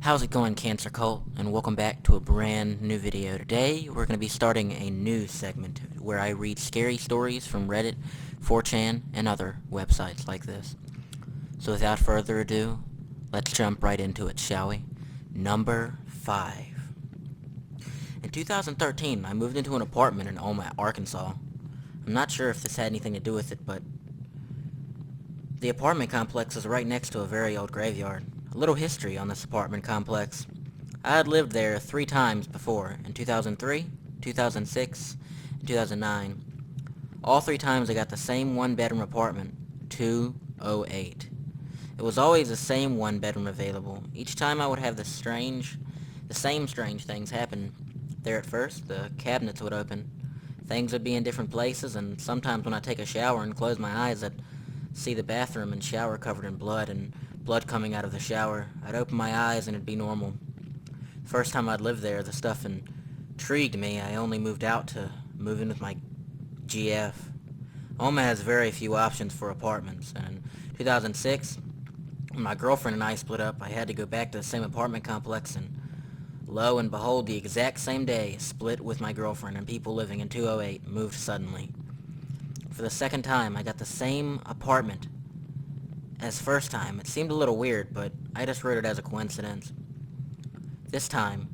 How's it going, Cancer Cult? And welcome back to a brand new video. Today, we're going to be starting a new segment where I read scary stories from Reddit, 4chan, and other websites like this. So without further ado, let's jump right into it, shall we? Number 5. In 2013, I moved into an apartment in Oma, Arkansas. I'm not sure if this had anything to do with it, but the apartment complex is right next to a very old graveyard. A little history on this apartment complex. I had lived there 3 times before, in 2003, 2006, and 2009. All 3 times I got the same one-bedroom apartment, 208. It was always the same one-bedroom available. Each time I would have the same strange things happen. There at first, the cabinets would open. Things would be in different places, and sometimes when I take a shower and close my eyes, I'd see the bathroom and shower covered in blood and blood coming out of the shower. I'd open my eyes and it'd be normal. First time I'd lived there, the stuff intrigued me. I only moved out to move in with my GF. Oma has very few options for apartments, and in 2006, when my girlfriend and I split up, I had to go back to the same apartment complex, and lo and behold, the exact same day, split with my girlfriend, and people living in 208 moved suddenly. For the second time, I got the same apartment as first time. It seemed a little weird, but I just wrote it as a coincidence. This time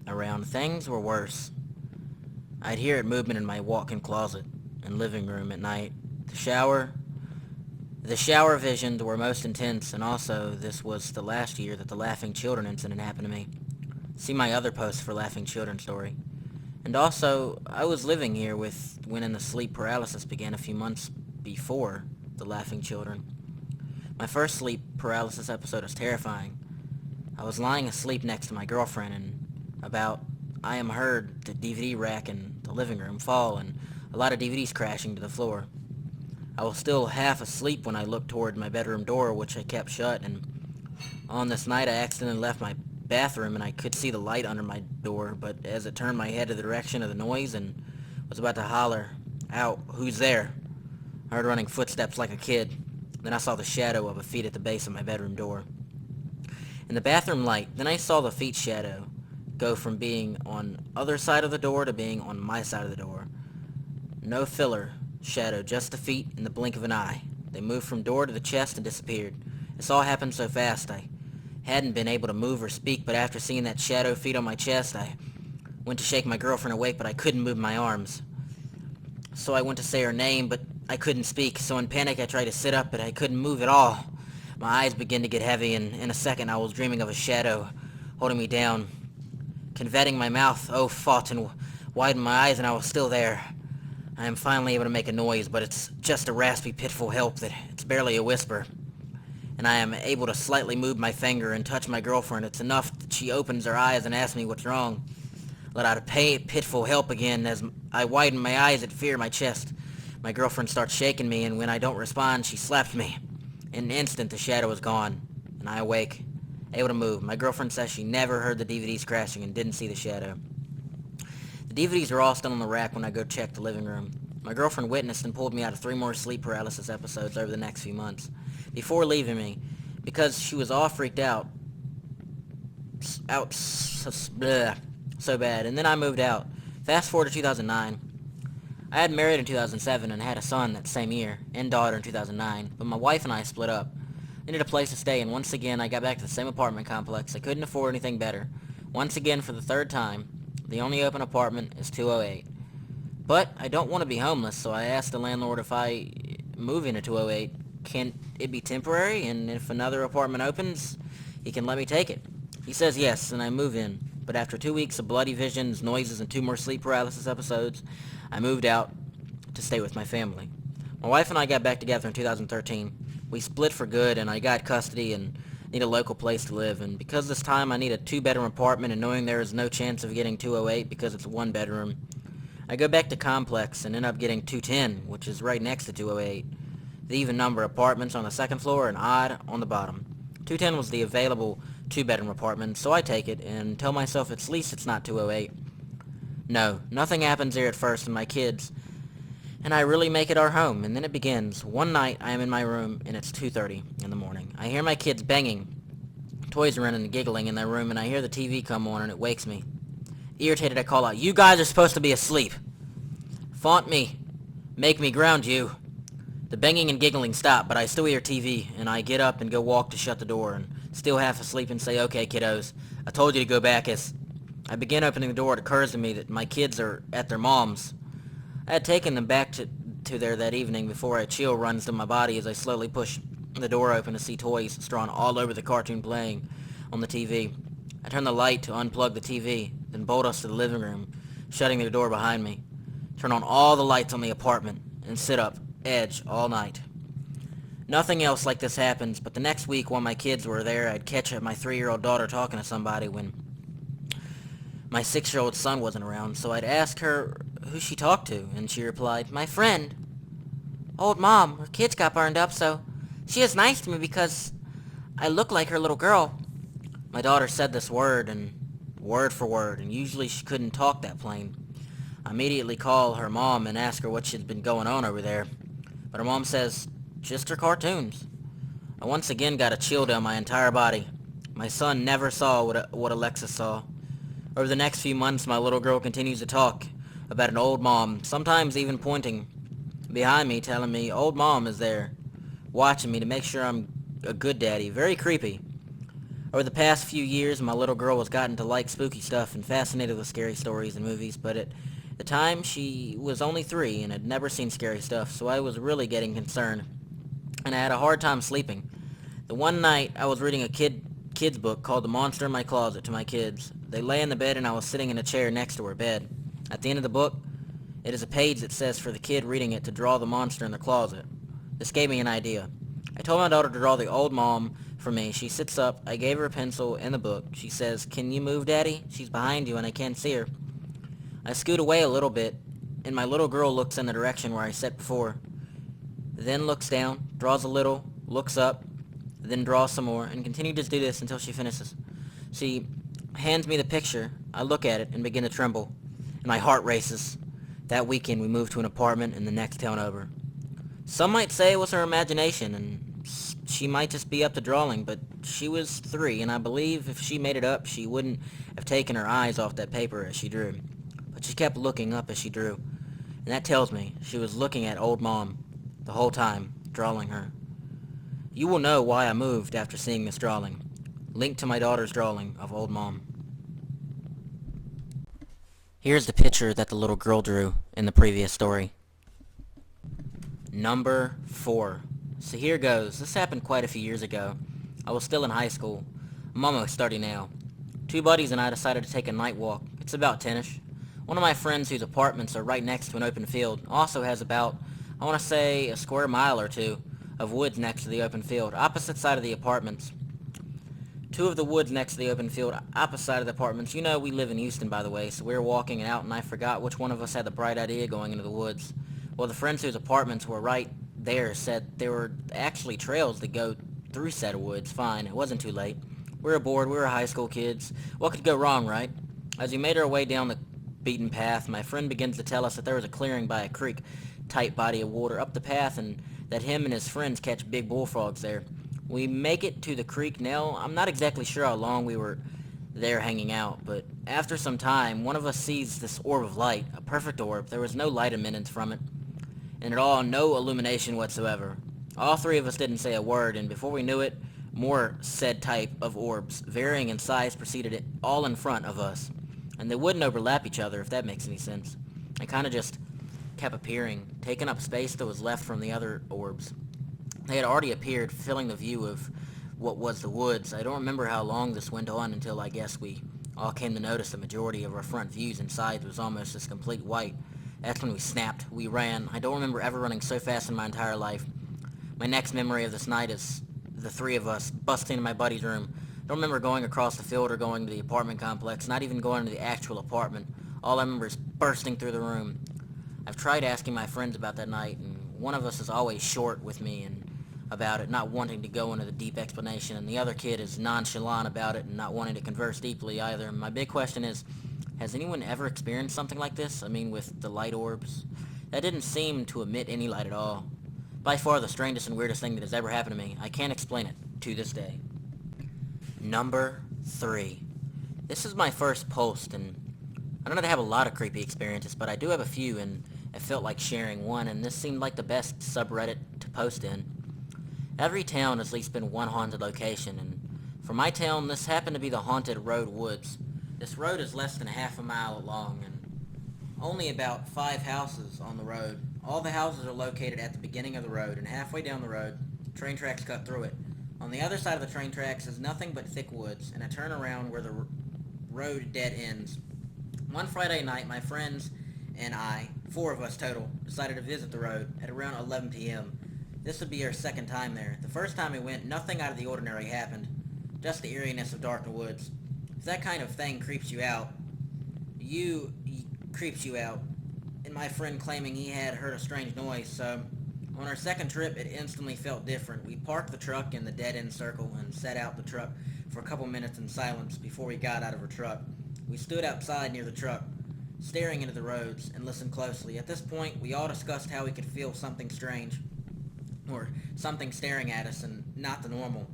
around, things were worse. I'd hear it movement in my walk-in closet and living room at night. The shower visions were most intense, and also this was the last year that the Laughing Children incident happened to me. See my other post for Laughing Children story. And also, I was living here when the sleep paralysis began a few months before the Laughing Children. My first sleep paralysis episode was terrifying. I was lying asleep next to my girlfriend, and I heard the DVD rack in the living room fall and a lot of DVDs crashing to the floor. I was still half asleep when I looked toward my bedroom door, which I kept shut, and on this night I accidentally left my bathroom and I could see the light under my door, but as it turned my head to the direction of the noise and was about to holler out, "Who's there?" I heard running footsteps like a kid. Then I saw the shadow of a feet at the base of my bedroom door. In the bathroom light, then I saw the feet shadow go from being on other side of the door to being on my side of the door. No filler shadow, just the feet in the blink of an eye. They moved from door to the chest and disappeared. This all happened so fast I hadn't been able to move or speak, but after seeing that shadow feet on my chest, I went to shake my girlfriend awake, but I couldn't move my arms. So I went to say her name, but I couldn't speak, so in panic I tried to sit up, but I couldn't move at all. My eyes began to get heavy, and in a second I was dreaming of a shadow holding me down. Convetting my mouth, fought and widened my eyes, and I was still there. I am finally able to make a noise, but it's just a raspy, pitiful help that it's barely a whisper. And I am able to slightly move my finger and touch my girlfriend. It's enough that she opens her eyes and asks me what's wrong. Let out a pitiful help again as I widen my eyes at fear in my chest. My girlfriend starts shaking me, and when I don't respond, she slaps me. In an instant, the shadow is gone, and I awake, able to move. My girlfriend says she never heard the DVDs crashing and didn't see the shadow. The DVDs are all still on the rack when I go check the living room. My girlfriend witnessed and pulled me out of 3 more sleep paralysis episodes over the next few months. Before leaving me, because she was all freaked out so bad, and then I moved out. Fast forward to 2009. I had married in 2007 and had a son that same year, and daughter in 2009, but my wife and I split up. I needed a place to stay, and once again I got back to the same apartment complex. I couldn't afford anything better. Once again, for the 3rd time, the only open apartment is 208. But I don't want to be homeless, so I asked the landlord if I move into 208, can it be temporary, and if another apartment opens, he can let me take it. He says yes, and I move in. But after 2 weeks of bloody visions, noises, and 2 more sleep paralysis episodes, I moved out to stay with my family. My wife and I got back together in 2013. We split for good, and I got custody and need a local place to live. And because this time I need a 2-bedroom apartment, and knowing there is no chance of getting 208 because it's a 1-bedroom, I go back to Complex and end up getting 210, which is right next to 208. The even number of apartments on the 2nd floor and odd on the bottom. 210 was the available 2-bedroom apartment, so I take it and tell myself at least it's not 208. No, nothing happens there at first, and my kids and I really make it our home, and then it begins. One night I am in my room and it's 2:30 in the morning. I hear my kids banging toys running and giggling in their room, and I hear the TV come on, and it wakes me. Irritated, I call out, "You guys are supposed to be asleep. Faunt me. Make me ground you." The banging and giggling stop, but I still hear TV, and I get up and go walk to shut the door, and still half asleep and say, "Okay, kiddos, I told you to go back." As I begin opening the door, it occurs to me that my kids are at their mom's. I had taken them back to there that evening before a chill runs through my body as I slowly push the door open to see toys strewn all over the cartoon playing on the TV. I turn the light to unplug the TV, then bolt us to the living room, shutting the door behind me. Turn on all the lights on the apartment, and sit up, edge, all night. Nothing else like this happens, but the next week while my kids were there, I'd catch my 3-year-old daughter talking to somebody when my 6-year-old son wasn't around, so I'd ask her who she talked to, and she replied, "My friend. Old Mom, her kids got burned up, so she is nice to me because I look like her little girl." My daughter said this word for word, and usually she couldn't talk that plain. I immediately call her mom and ask her what she'd been going on over there, but her mom says, "Just her cartoons." I once again got a chill down my entire body. My son never saw what Alexis saw. Over the next few months, my little girl continues to talk about an old mom, sometimes even pointing behind me, telling me old mom is there, watching me to make sure I'm a good daddy. Very creepy. Over the past few years, my little girl has gotten to like spooky stuff and fascinated with scary stories and movies, but at the time she was only 3 and had never seen scary stuff, so I was really getting concerned, and I had a hard time sleeping. The one night I was reading a kid's book called The Monster in My Closet to my kids. They lay in the bed and I was sitting in a chair next to her bed. At the end of the book, it is a page that says for the kid reading it to draw the monster in their closet. This gave me an idea. I told my daughter to draw the old mom for me. She sits up. I gave her a pencil and the book. She says, "Can you move, Daddy? She's behind you and I can't see her." I scoot away a little bit, and my little girl looks in the direction where I sat before, then looks down, draws a little, looks up, then draws some more, and continues to do this until she finishes. She hands me the picture. I look at it and begin to tremble, and my heart races. That weekend we moved to an apartment in the next town over. Some might say it was her imagination, and she might just be up to drawing, but she was 3, and I believe if she made it up, she wouldn't have taken her eyes off that paper as she drew. But she kept looking up as she drew, and that tells me she was looking at old Mom the whole time, drawing her. You will know why I moved after seeing this drawing. Link to my daughter's drawing of old Mom. Here's the picture that the little girl drew in the previous story. Number 4. So here goes. This happened quite a few years ago. I was still in high school. I'm almost 30 now. 2 buddies and I decided to take a night walk. It's about 10ish. One of my friends whose apartments are right next to an open field also has about, I want to say, a square mile or 2 of woods next to the open field, opposite side of the apartments. 2 of the woods next to the open field, opposite side of the apartments. You know, we live in Houston, by the way, so we were walking out and I forgot which one of us had the bright idea going into the woods. Well, the friends whose apartments were right there said there were actually trails that go through said woods. Fine, it wasn't too late. We were bored, we were high school kids. What could go wrong, right? As we made our way down the beaten path, my friend begins to tell us that there was a clearing by a creek, tight body of water up the path, and that him and his friends catch big bullfrogs there. We make it to the creek. Now, I'm not exactly sure how long we were there hanging out, but after some time, one of us sees this orb of light, a perfect orb. There was no light emitted from it, and at all no illumination whatsoever. All 3 of us didn't say a word, and before we knew it, more said type of orbs, varying in size, proceeded all in front of us. And they wouldn't overlap each other, if that makes any sense. They kind of just kept appearing, taking up space that was left from the other orbs. They had already appeared, filling the view of what was the woods. I don't remember how long this went on until I guess we all came to notice the majority of our front views and sides was almost this complete white. That's when we snapped. We ran. I don't remember ever running so fast in my entire life. My next memory of this night is the 3 of us busting into my buddy's room. I don't remember going across the field or going to the apartment complex, not even going to the actual apartment. All I remember is bursting through the room. I've tried asking my friends about that night, and one of us is always short with me and about it, not wanting to go into the deep explanation, and the other kid is nonchalant about it and not wanting to converse deeply either. My big question is, has anyone ever experienced something like this? I mean, with the light orbs? That didn't seem to emit any light at all. By far the strangest and weirdest thing that has ever happened to me. I can't explain it to this day. Number 3. This is my first post, and I don't have a lot of creepy experiences, but I do have a few, and it felt like sharing one, and this seemed like the best subreddit to post in. Every town has at least been one haunted location, and for my town, this happened to be the Haunted Road Woods. This road is less than half a mile long, and only about 5 houses on the road. All the houses are located at the beginning of the road, and halfway down the road, train tracks cut through it. On the other side of the train tracks is nothing but thick woods, and a turnaround where the road dead ends. One Friday night, my friends and I, 4 of us total, decided to visit the road at around 11 p.m. This would be our second time there. The first time we went, nothing out of the ordinary happened, just the eeriness of dark woods. If that kind of thing creeps you out, and my friend claiming he had heard a strange noise, so on our second trip, it instantly felt different. We parked the truck in the dead-end circle and sat out the truck for a couple minutes in silence before we got out of our truck. We stood outside near the truck, staring into the roads, and listened closely. At this point, we all discussed how we could feel something strange, or something staring at us, and not the normal.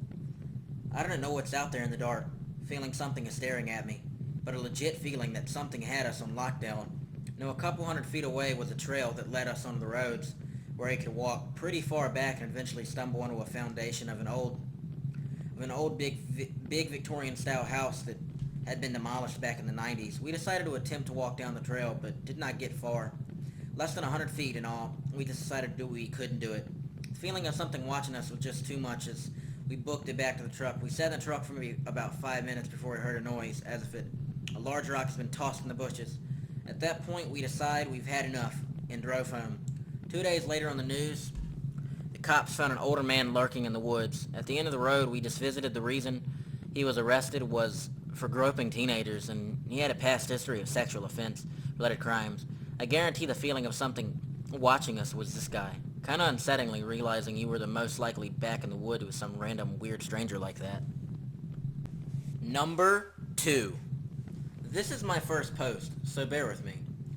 I don't know what's out there in the dark, feeling something is staring at me, but a legit feeling that something had us on lockdown. A couple hundred feet away was a trail that led us onto the roads, where I could walk pretty far back and eventually stumble onto a foundation of an old big Victorian-style house that had been demolished back in the 90s. We decided to attempt to walk down the trail, but did not get far. Less than 100 feet in all, we decided we couldn't do it. The feeling of something watching us was just too much as we booked it back to the truck. We sat in the truck for maybe about 5 minutes before we heard a noise, as if a large rock has been tossed in the bushes. At that point, we decided we've had enough and drove home. 2 days later on the news, the cops found an older man lurking in the woods. At the end of the road, we just visited. The reason he was arrested was for groping teenagers, and he had a past history of sexual offense-related crimes. I guarantee the feeling of something watching us was this guy. Kinda unsettlingly realizing you were the most likely back in the wood with some random weird stranger like that. Number 2. This is my first post, so bear with me.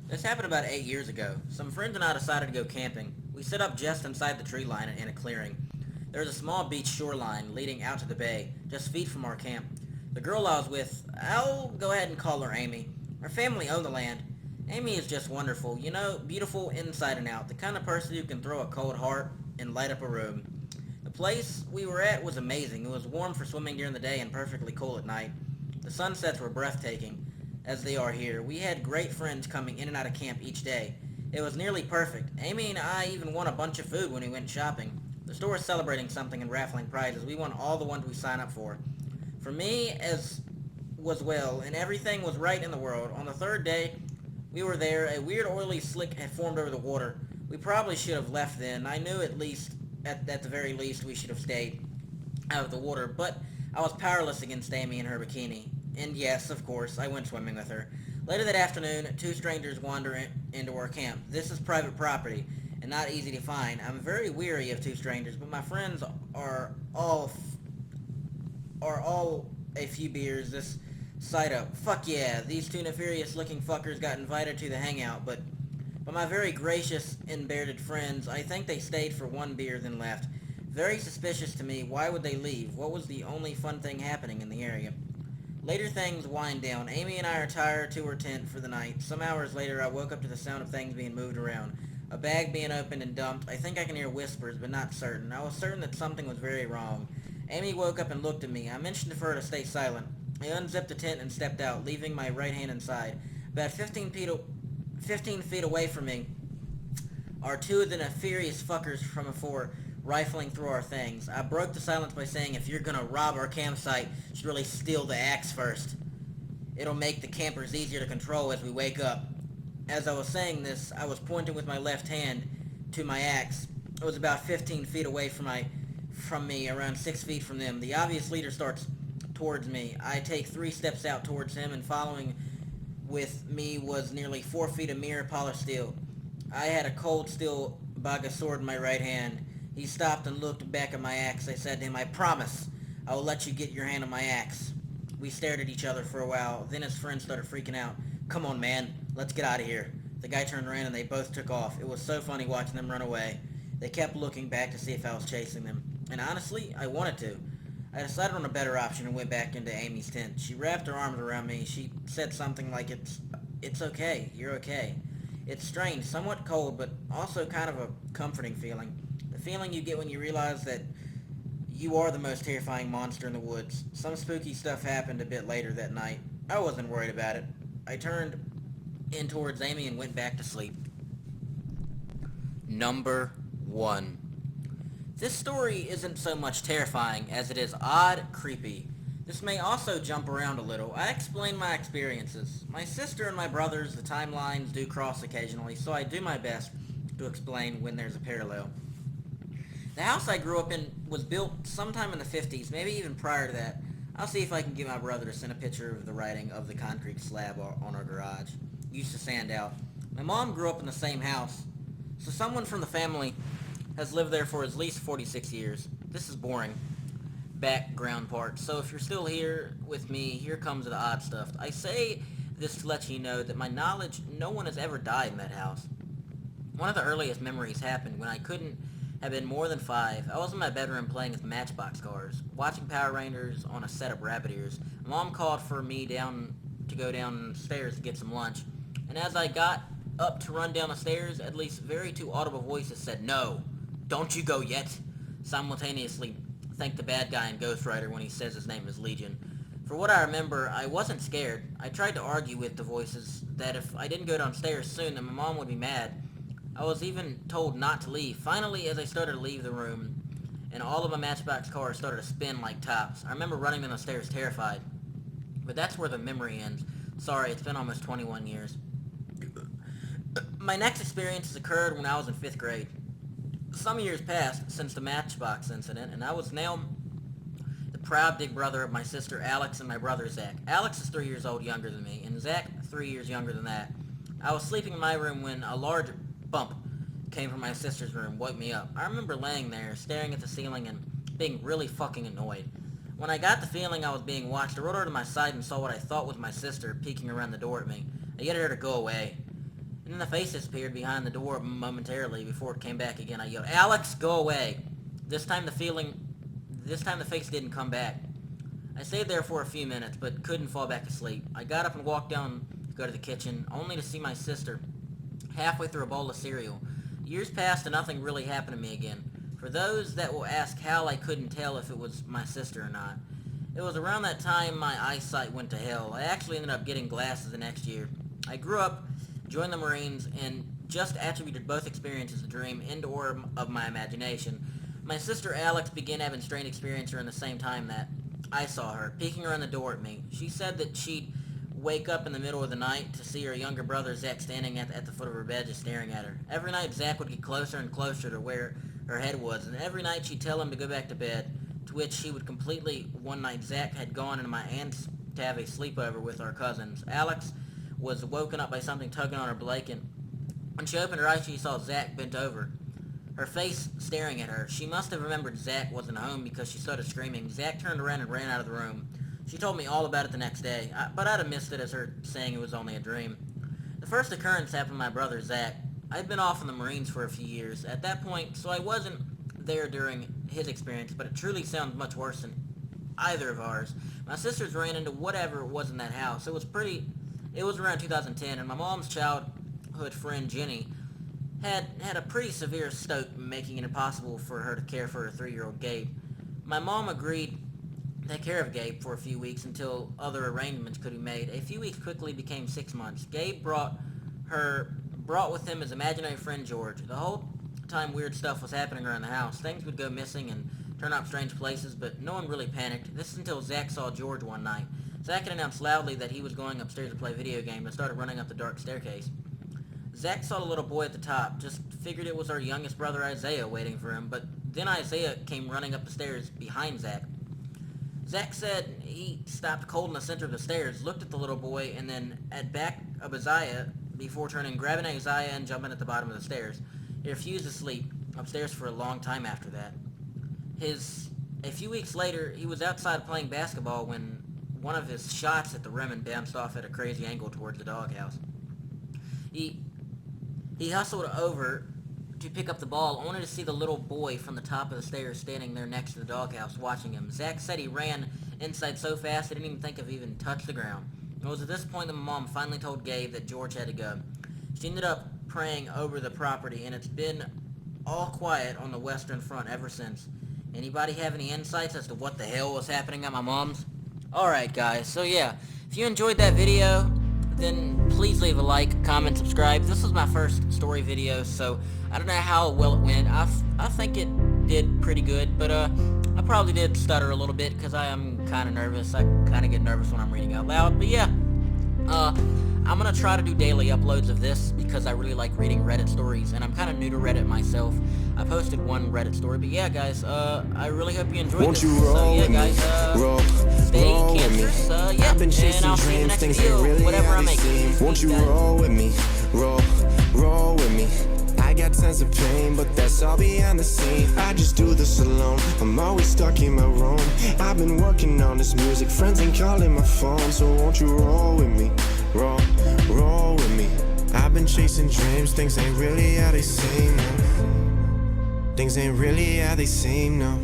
This happened about 8 years ago. Some friends and I decided to go camping. We set up just inside the tree line in a clearing. There was a small beach shoreline leading out to the bay, just feet from our camp. The girl I was with, I'll go ahead and call her Amy. Her family owned the land. Amy is just wonderful, beautiful inside and out, the kind of person who can throw a cold heart and light up a room. The place we were at was amazing. It was warm for swimming during the day and perfectly cool at night. The sunsets were breathtaking, as they are here. We had great friends coming in and out of camp each day. It was nearly perfect. Amy and I even won a bunch of food when we went shopping. The store was celebrating something and raffling prizes. We won all the ones we signed up for. For me, as was well, and everything was right in the world. On the third day, we were there. A weird oily slick had formed over the water. We probably should have left then. I knew at the very least, we should have stayed out of the water, but I was powerless against Amy in her bikini. And yes, of course, I went swimming with her. Later that afternoon, 2 strangers wandered into our camp. This is private property, and not easy to find. I'm very weary of 2 strangers, but my friends are all a few beers this side up. Fuck yeah, these 2 nefarious looking fuckers got invited to the hangout, but my very gracious and bearded friends, I think they stayed for 1 beer then left. Very suspicious to me. Why would they leave? What was the only fun thing happening in the area? Later things wind down. Amy and I retired to her tent for the night. Some hours later, I woke up to the sound of things being moved around. A bag being opened and dumped. I think I can hear whispers, but not certain. I was certain that something was very wrong. Amy woke up and looked at me. I mentioned to her to stay silent. I unzipped the tent and stepped out, leaving my right hand inside. About 15 feet away from me are 2 of the nefarious fuckers from afore, rifling through our things. I broke the silence by saying, if you're gonna rob our campsite, you should really steal the axe first. It'll make the campers easier to control as we wake up. As I was saying this, I was pointing with my left hand to my axe. It was about 15 feet away from me, around 6 feet from them. The obvious leader starts towards me. I take 3 steps out towards him, and following with me was nearly 4 feet of mirror polished steel. I had a cold steel baga sword in my right hand. He stopped and looked back at my axe. I said to him, I promise I will let you get your hand on my axe. We stared at each other for a while. Then his friend started freaking out. Come on, man. Let's get out of here. The guy turned around and they both took off. It was so funny watching them run away. They kept looking back to see if I was chasing them. And honestly, I wanted to. I decided on a better option and went back into Amy's tent. She wrapped her arms around me. She said something like, it's okay. You're okay. It's strange, somewhat cold, but also kind of a comforting feeling. The feeling you get when you realize that you are the most terrifying monster in the woods. Some spooky stuff happened a bit later that night. I wasn't worried about it. I turned in towards Amy and went back to sleep. Number 1. This story isn't so much terrifying as it is odd, creepy. This may also jump around a little. I explain my experiences. My sister and my brothers, the timelines do cross occasionally, so I do my best to explain when there's a parallel. The house I grew up in was built sometime in the 50s, maybe even prior to that. I'll see if I can get my brother to send a picture of the writing of the concrete slab on our garage. Used to sand out. My mom grew up in the same house, so someone from the family has lived there for at least 46 years. This is boring background part, so if you're still here with me, here comes the odd stuff. I say this to let you know that my knowledge, no one has ever died in that house. One of the earliest memories happened when I couldn't have been more than 5. I was in my bedroom playing with Matchbox cars, watching Power Rangers on a set of rabbit ears. Mom called for me to go downstairs to get some lunch, and as I got up to run down the stairs, at least very two audible voices said, "No, don't you go yet." Simultaneously, thank the bad guy in Ghost Rider when he says his name is Legion. For what I remember, I wasn't scared. I tried to argue with the voices that if I didn't go downstairs soon, then my mom would be mad. I was even told not to leave. Finally, as I started to leave the room, and all of my Matchbox cars started to spin like tops, I remember running down the stairs terrified. But that's where the memory ends. Sorry, it's been almost 21 years. My next experiences occurred when I was in 5th grade. Some years passed since the Matchbox incident, and I was now the proud big brother of my sister Alex and my brother Zach. Alex is 3 years old younger than me, and Zach 3 years younger than that. I was sleeping in my room when a large bump came from my sister's room, woke me up. I remember laying there, staring at the ceiling and being really fucking annoyed. When I got the feeling I was being watched, I rolled over to my side and saw what I thought was my sister peeking around the door at me. I yelled at her to go away. And then the face disappeared behind the door momentarily before it came back again. I yelled, "Alex, go away." This time the face didn't come back. I stayed there for a few minutes, but couldn't fall back to sleep. I got up and walked down to go to the kitchen, only to see my sister halfway through a bowl of cereal. Years passed and nothing really happened to me again. For those that will ask how I couldn't tell if it was my sister or not, it was around that time my eyesight went to hell. I actually ended up getting glasses the next year. I grew up, joined the Marines, and just attributed both experiences a dream and/or of my imagination. My sister Alex began having strange experiences around the same time that I saw her, peeking around the door at me. She said that she'd wake up in the middle of the night to see her younger brother Zach standing at the foot of her bed just staring at her. Every night Zach would get closer and closer to where her head was, and every night she'd tell him to go back to bed, to which he would completely. One night Zach had gone into my aunt's to have a sleepover with our cousins. Alex was woken up by something tugging on her blanket. When she opened her eyes, she saw Zach bent over, her face staring at her. She must have remembered Zach wasn't home because she started screaming. Zach turned around and ran out of the room. She told me all about it the next day, but I'd have missed it as her saying it was only a dream. The first occurrence happened to my brother Zach. I'd been off in the Marines for a few years at that point, so I wasn't there during his experience, but it truly sounds much worse than either of ours. My sisters ran into whatever was in that house. It was around 2010, and my mom's childhood friend Jenny had a pretty severe stroke, making it impossible for her to care for her 3-year-old Gabe. My mom agreed to take care of Gabe for a few weeks until other arrangements could be made. A few weeks quickly became 6 months. Gabe brought with him his imaginary friend George. The whole time weird stuff was happening around the house. Things would go missing and turn up strange places, but no one really panicked. This is until Zach saw George one night. Zach had announced loudly that he was going upstairs to play a video game and started running up the dark staircase. Zach saw the little boy at the top, just figured it was our youngest brother Isaiah waiting for him, but then Isaiah came running up the stairs behind Zach. Zach said he stopped cold in the center of the stairs, looked at the little boy, and then at back of Isaiah before grabbing Isaiah and jumping at the bottom of the stairs. He refused to sleep upstairs for a long time after that. A few weeks later, he was outside playing basketball when one of his shots at the rim and bounced off at a crazy angle towards the doghouse. He hustled over to pick up the ball, only to see the little boy from the top of the stairs standing there next to the doghouse watching him. Zach said he ran inside so fast he didn't even think of even touch the ground. It was at this point that my mom finally told Gabe that George had to go. She ended up praying over the property, and it's been all quiet on the western front ever since. Anybody have any insights as to what the hell was happening at my mom's? Alright guys, so yeah, if you enjoyed that video, then please leave a like, comment, subscribe. This was my first story video, so I don't know how well it went. I think it did pretty good, but I probably did stutter a little bit because I am kind of nervous. I kind of get nervous when I'm reading out loud, but yeah. I'm gonna try to do daily uploads of this because I really like reading Reddit stories, and I'm kind of new to Reddit myself. I posted one Reddit story, but yeah, guys, I really hope you enjoyed this. So yeah, guys, stay cancerous. Yeah, and I'll see you in the next video, whatever I make. Won't you roll with me, roll with me? I got tons of pain, but that's all behind the scene. I just do this alone, I'm always stuck in my room. I've been working on this music, friends ain't calling my phone. So won't you roll with me, roll with me? I've been chasing dreams, things ain't really how they seem, no. Things ain't really how they seem, no.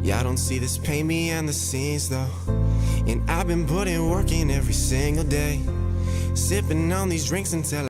Yeah, I don't see this pain behind the scenes, though. And I've been putting work in every single day, sipping on these drinks until